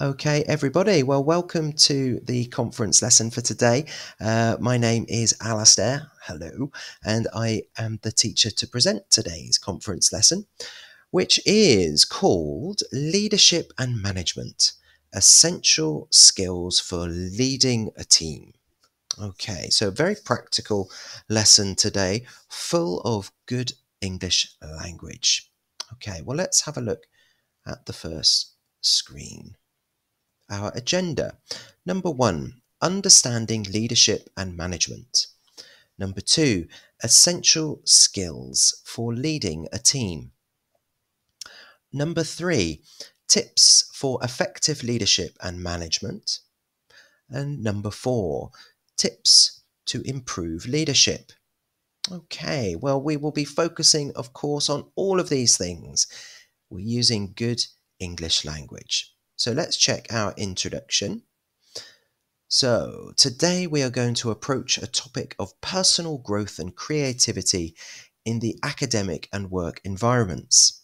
Okay, everybody. Well, welcome to the conference lesson for today. My name is Alastair. Hello. And I am the teacher to present today's conference lesson, which is called Leadership and Management, Essential Skills for Leading a Team. Okay, so a very practical lesson today, full of good English language. Okay, well, let's have a look at the first screen. Our agenda. Number 1, understanding leadership and management. Number 2, essential skills for leading a team. Number 3, tips for effective leadership and management. And number 4, tips to improve leadership. Okay, well, we will be focusing, of course, on all of these things. We're using good English language. So let's check our introduction. So today we are going to approach a topic of personal growth and creativity in the academic and work environments.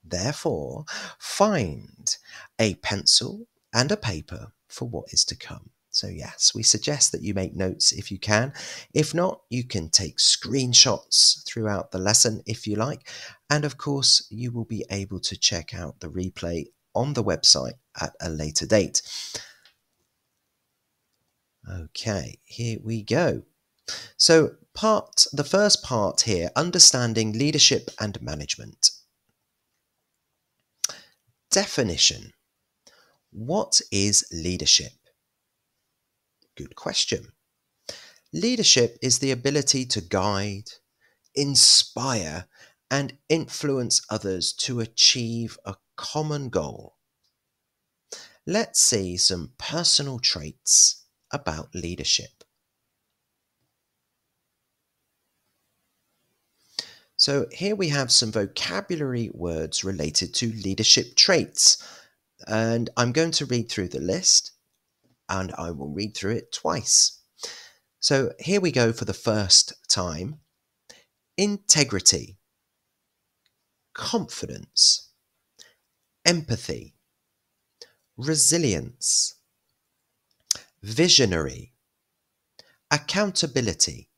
Therefore, find a pencil and a paper for what is to come. So yes, we suggest that you make notes if you can. If not, you can take screenshots throughout the lesson if you like. And of course, you will be able to check out the replay on the website at a later date. Okay, here we go. So the first part here, understanding leadership and management. Definition. What is leadership? Good question. Leadership is the ability to guide, inspire, and influence others to achieve a common goal. Let's see some personal traits about leadership. So here we have some vocabulary words related to leadership traits, and I'm going to read through the list, and I will read through it twice. So here we go for the first time. Integrity, confidence, empathy, resilience, visionary, accountability,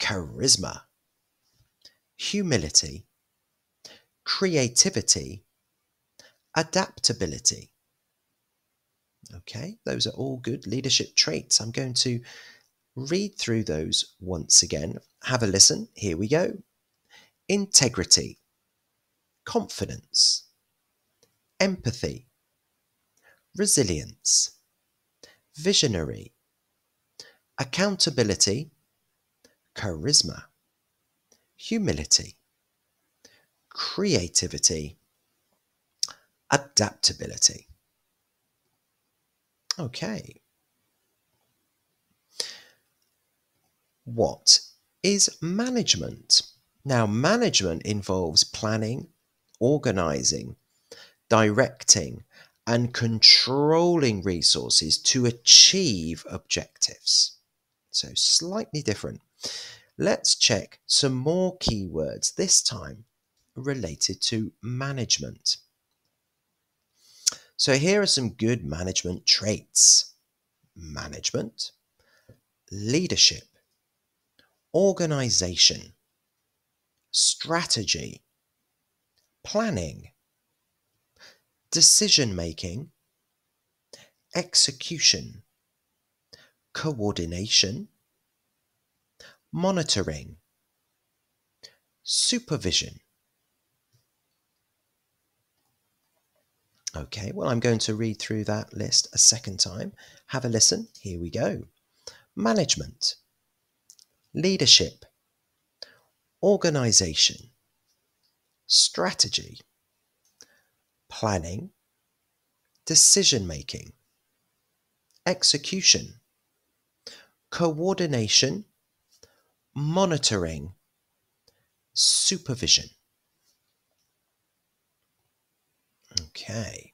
charisma, humility, creativity, adaptability. Okay, those are all good leadership traits. I'm going to read through those once again. Have a listen. Here we go. Integrity, confidence, empathy, resilience, visionary, accountability, charisma, humility, creativity, adaptability. Okay. What is management? Now, management involves planning, organizing, directing, and controlling resources to achieve objectives. So slightly different. Let's check some more keywords, this time related to management. So here are some good management traits. Management, leadership, organization, strategy, planning, decision-making, execution, coordination, monitoring, supervision. Okay, well, I'm going to read through that list a second time. Have a listen. Here we go. Management, leadership, organization, strategy, planning, decision-making, execution, coordination, monitoring, supervision. Okay.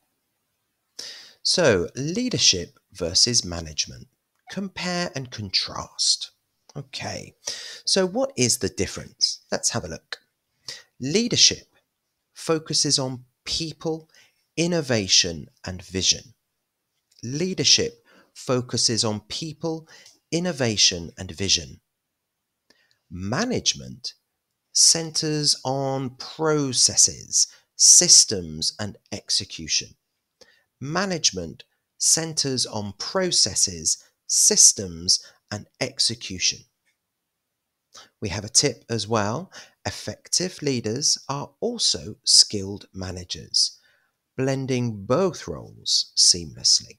So, leadership versus management. Compare and contrast. Okay. So, what is the difference? Let's have a look. Leadership focuses on people, innovation and vision. Leadership focuses on people, innovation and vision. Management centers on processes, systems and execution. Management centers on processes, systems and execution. We have a tip as well. Effective leaders are also skilled managers, blending both roles seamlessly.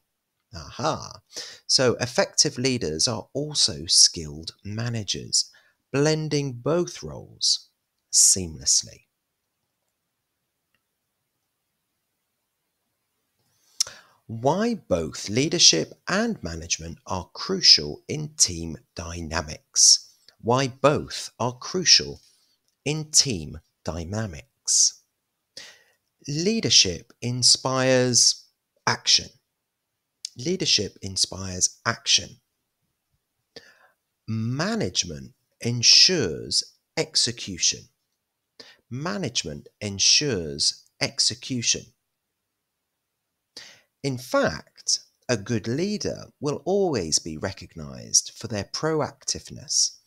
Aha! So effective leaders are also skilled managers, blending both roles seamlessly. Why both leadership and management are crucial in team dynamics. Why both are crucial in team dynamics. Leadership inspires action. Leadership inspires action. Management ensures execution. Management ensures execution. In fact, a good leader will always be recognized for their proactiveness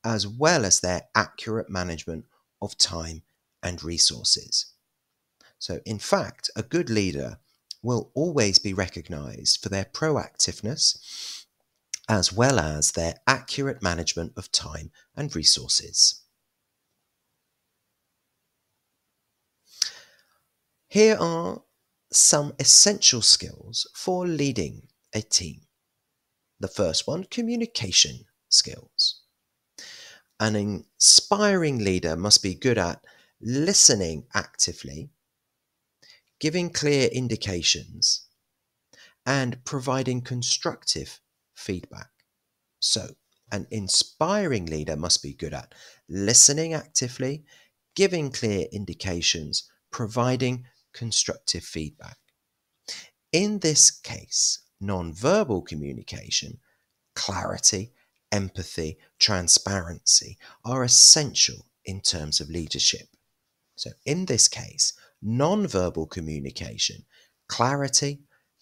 as well as their accurate management of time and resources. So, in fact, a good leader will always be recognized for their proactiveness as well as their accurate management of time and resources. Here are some essential skills for leading a team. The first one, communication skills. An inspiring leader must be good at listening actively, giving clear indications, and providing constructive feedback. So, an inspiring leader must be good at listening actively, giving clear indications, providing constructive feedback. In this case, non-verbal communication, clarity, empathy, transparency are essential in terms of leadership. So in this case, non-verbal communication, clarity,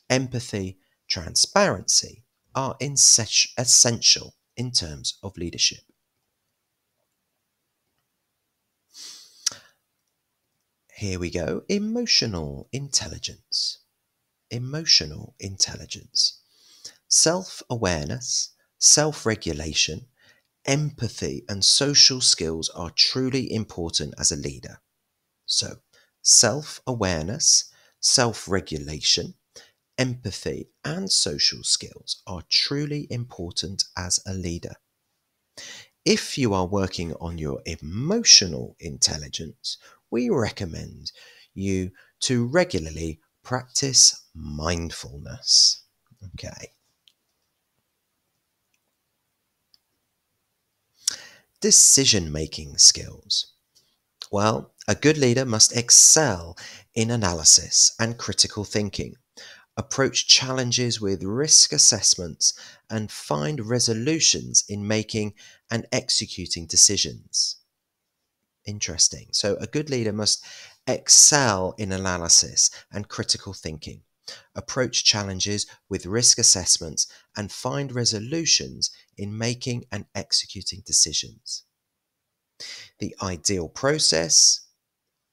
empathy, transparency are essential in terms of leadership. Here we go, emotional intelligence. Emotional intelligence. Self-awareness, self-regulation, empathy and social skills are truly important as a leader. So, self-awareness, self-regulation, empathy and social skills are truly important as a leader. If you are working on your emotional intelligence, we recommend you to regularly practice mindfulness. Okay. Decision-making skills. Well, a good leader must excel in analysis and critical thinking, approach challenges with risk assessments, and find resolutions in making and executing decisions. Interesting. So a good leader must excel in analysis and critical thinking, approach challenges with risk assessments, and find resolutions in making and executing decisions. The ideal process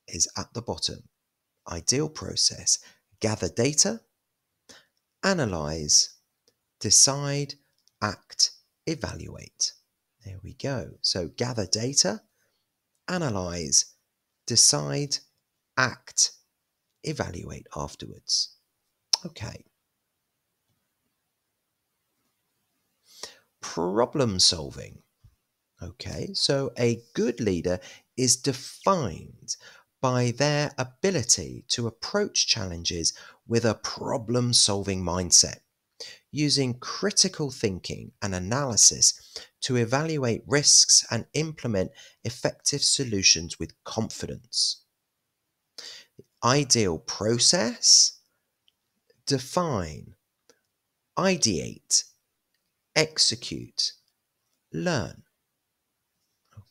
is at the bottom. Ideal process: gather data, analyze, decide, act, evaluate. There we go. So gather data, analyze, decide, act, evaluate afterwards. Okay. Problem solving. Okay, so a good leader is defined by their ability to approach challenges with a problem solving mindset, using critical thinking and analysis to evaluate risks and implement effective solutions with confidence. Ideal process: define, ideate, execute, learn.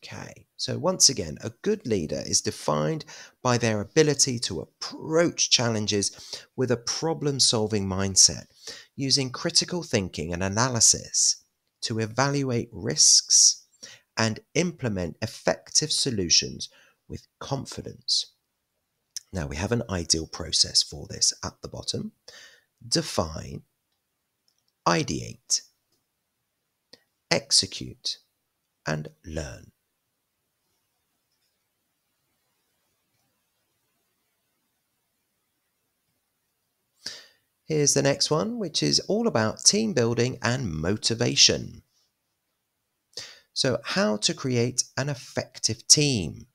Okay, so once again, a good leader is defined by their ability to approach challenges with a problem-solving mindset, using critical thinking and analysis to evaluate risks and implement effective solutions with confidence. Now, we have an ideal process for this at the bottom. Define, ideate, execute, and learn. Here's the next one, which is all about team building and motivation. So, how to create an effective team.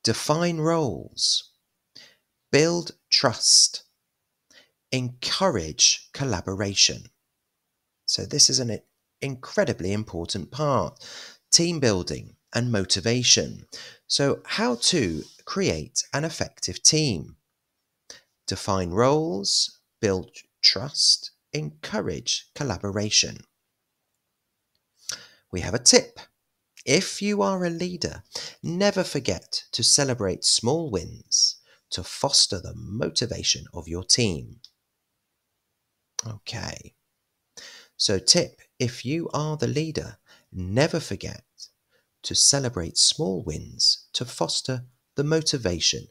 Define roles. Build trust. Encourage collaboration. So this is an incredibly important part. Team building and motivation. So how to create an effective team. Define roles, build trust, encourage collaboration. We have a tip. If you are a leader, never forget to celebrate small wins to foster the motivation of your team. Okay. So tip, if you are the leader, never forget to celebrate small wins to foster the motivation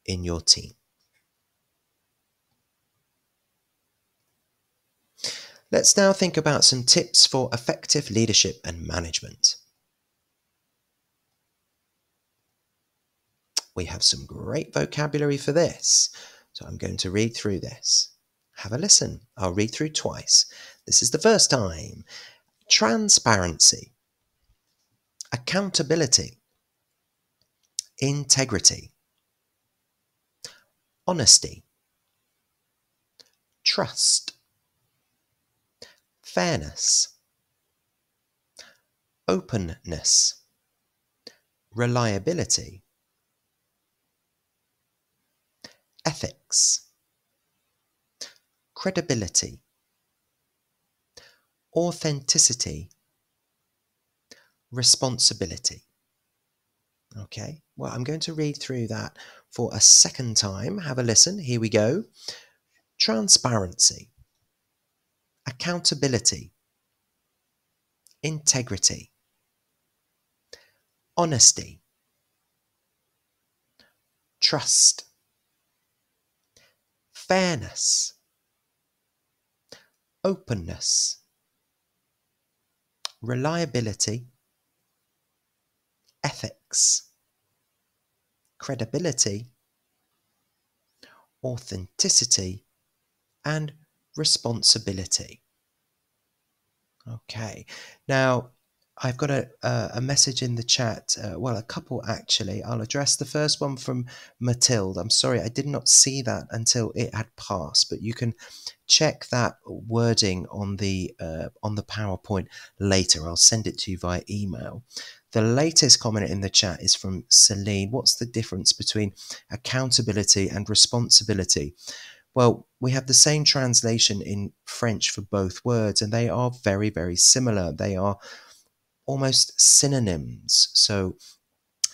in your team. Let's now think about some tips for effective leadership and management. We have some great vocabulary for this, so I'm going to read through this. Have a listen. I'll read through twice. This is the first time. Transparency, accountability, integrity, honesty, trust, fairness, openness, reliability, ethics, credibility, authenticity, responsibility. Okay, well, I'm going to read through that for a second time. Have a listen. Here we go. Transparency, accountability, integrity, honesty, trust, fairness, openness, reliability, ethics, credibility, authenticity, and responsibility. Okay, now I've got a message in the chat, well, a couple actually. I'll address the first one from Mathilde. I'm sorry, I did not see that until it had passed, but you can check that wording on the PowerPoint later. I'll send it to you via email. The latest comment in the chat is from Celine. What's the difference between accountability and responsibility? Well, we have the same translation in French for both words, and they are very, very similar. They are almost synonyms. So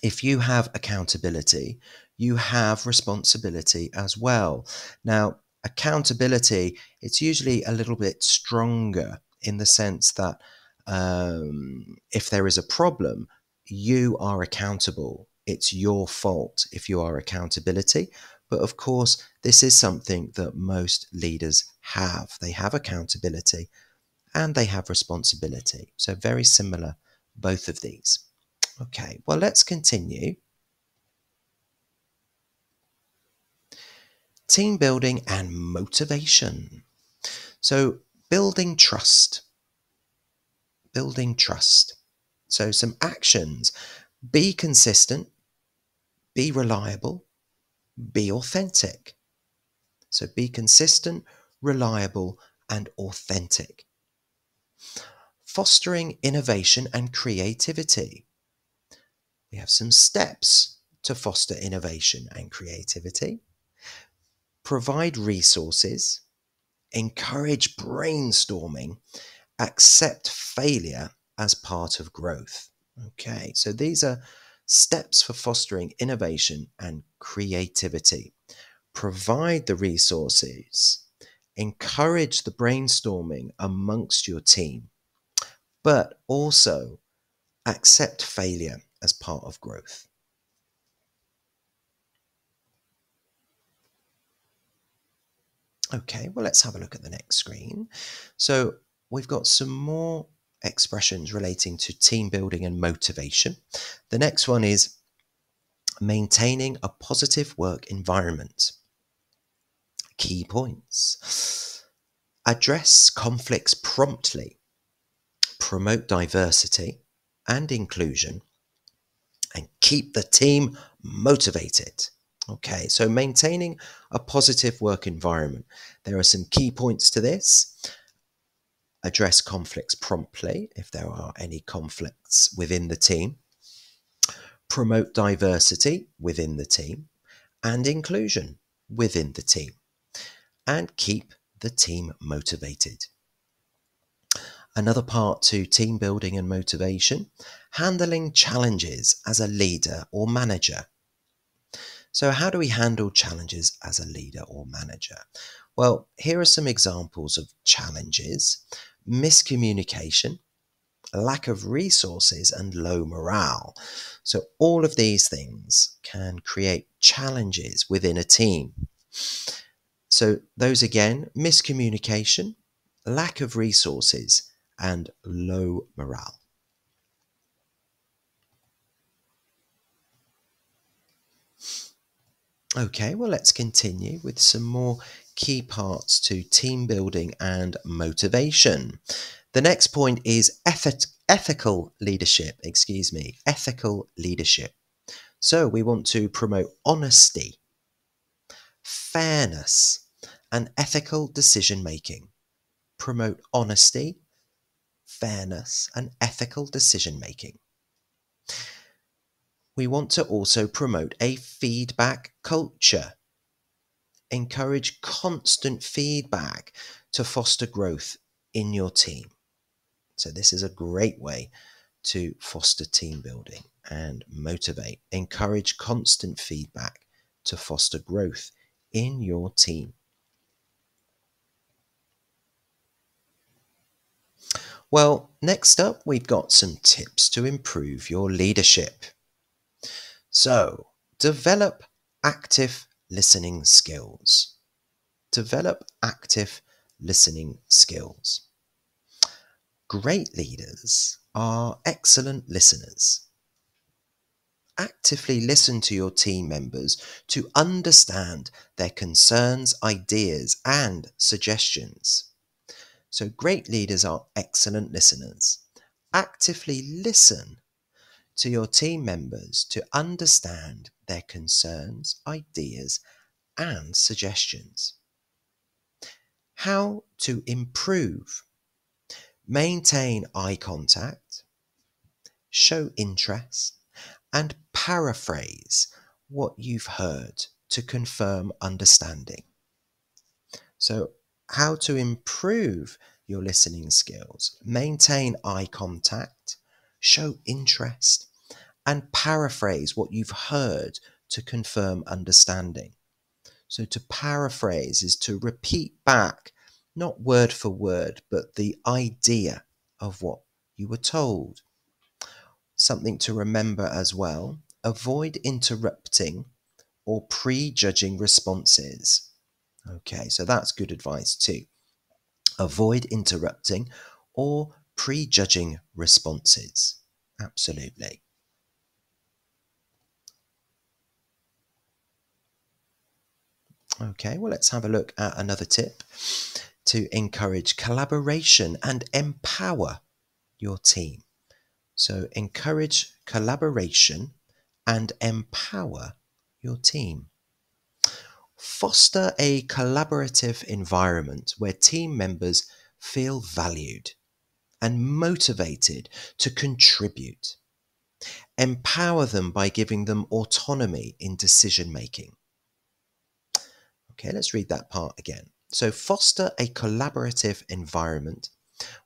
if you have accountability, you have responsibility as well. Now, accountability, it's usually a little bit stronger in the sense that if there is a problem, you are accountable. It's your fault if you are accountability. But of course, this is something that most leaders have. They have accountability and they have responsibility. So very similar, both of these. Okay, well, let's continue. Team building and motivation. So building trust. Building trust. So some actions. Be consistent, be reliable, be authentic. So be consistent, reliable, and authentic. Fostering innovation and creativity. We have some steps to foster innovation and creativity. Provide resources, encourage brainstorming, accept failure as part of growth. Okay, so these are steps for fostering innovation and creativity. Provide the resources, encourage the brainstorming amongst your team, but also accept failure as part of growth. Okay, well, let's have a look at the next screen. So we've got some more expressions relating to team building and motivation. The next one is maintaining a positive work environment. Key points. Address conflicts promptly, promote diversity and inclusion, and keep the team motivated. Okay, so maintaining a positive work environment. There are some key points to this. Address conflicts promptly if there are any conflicts within the team. Promote diversity within the team and inclusion within the team. And keep the team motivated. Another part to team building and motivation, handling challenges as a leader or manager. So how do we handle challenges as a leader or manager? Well, here are some examples of challenges: miscommunication, lack of resources, and low morale. So all of these things can create challenges within a team. So those again, miscommunication, lack of resources, and low morale. Okay, well, let's continue with some more key parts to team building and motivation. The next point is ethical leadership, ethical leadership. So we want to promote honesty, fairness, and ethical decision making. Promote honesty, fairness, and ethical decision making. We want to also promote a feedback culture. Encourage constant feedback to foster growth in your team. So this is a great way to foster team building and motivate. Encourage constant feedback to foster growth in your team. Well, next up, we've got some tips to improve your leadership. So, develop active listening skills. Develop active listening skills. Great leaders are excellent listeners. Actively listen to your team members to understand their concerns, ideas, and suggestions. So great leaders are excellent listeners. Actively listen to your team members to understand their concerns, ideas, and suggestions. How to improve. Maintain eye contact, show interest, and paraphrase what you've heard to confirm understanding. So, how to improve your listening skills. Maintain eye contact, show interest, and paraphrase what you've heard to confirm understanding. So to paraphrase is to repeat back, not word for word, but the idea of what you were told. Something to remember as well, avoid interrupting or prejudging responses. Okay, so that's good advice too. Avoid interrupting or prejudging responses. Absolutely. Okay, well, let's have a look at another tip to encourage collaboration and empower your team. So encourage collaboration and empower your team. Foster a collaborative environment where team members feel valued and motivated to contribute. Empower them by giving them autonomy in decision making. Okay, let's read that part again. So foster a collaborative environment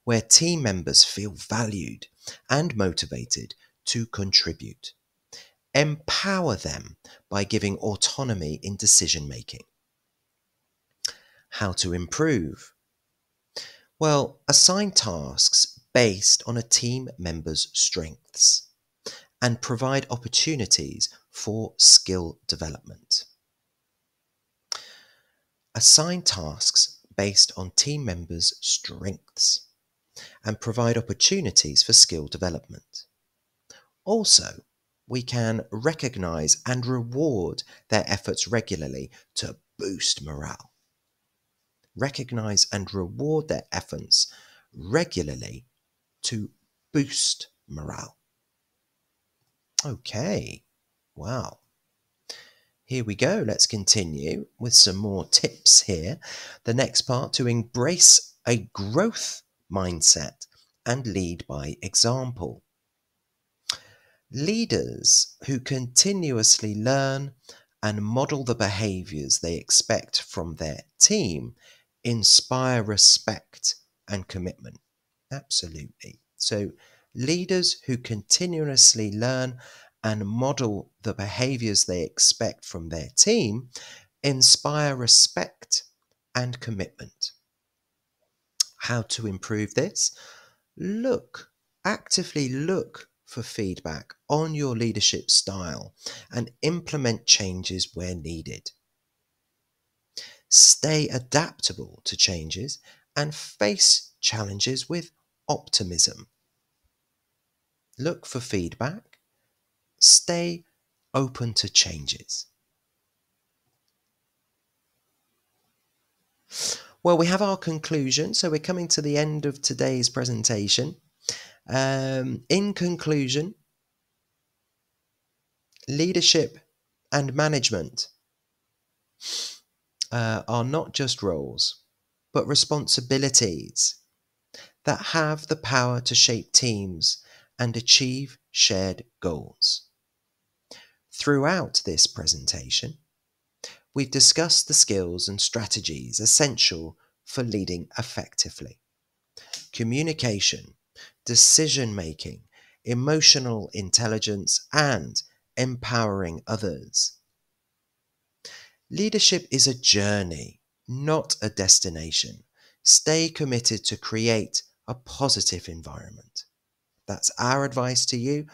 where team members feel valued and motivated to contribute. Empower them by giving autonomy in decision making. How to improve? Well, assign tasks based on a team member's strengths and provide opportunities for skill development. Assign tasks based on team members' strengths and provide opportunities for skill development. Also, we can recognize and reward their efforts regularly to boost morale. Recognize and reward their efforts regularly to boost morale. Okay, wow. Here we go. Let's continue with some more tips here. The next part, to embrace a growth mindset and lead by example. Leaders who continuously learn and model the behaviors they expect from their team inspire respect and commitment. Absolutely. So leaders who continuously learn and model the behaviors they expect from their team inspire respect and commitment. How to improve this? Actively look for feedback on your leadership style and implement changes where needed. Stay adaptable to changes and face challenges with optimism. Look for feedback. Stay open to changes. Well, we have our conclusion, so we're coming to the end of today's presentation. In conclusion, leadership and management are not just roles, but responsibilities that have the power to shape teams and achieve shared goals. Throughout this presentation, we've discussed the skills and strategies essential for leading effectively. Communication, decision-making, emotional intelligence, and empowering others. Leadership is a journey, not a destination. Stay committed to create a positive environment. That's our advice to you,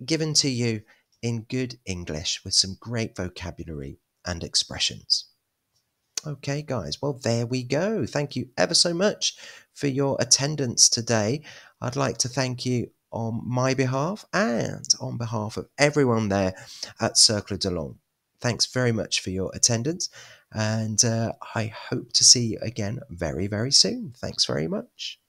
given to you in good English with some great vocabulary and expressions. Okay, guys, well, there we go. Thank you ever so much for your attendance today. I'd like to thank you on my behalf and on behalf of everyone there at Cercle de Langues. Thanks very much for your attendance, and I hope to see you again very, very soon. Thanks very much.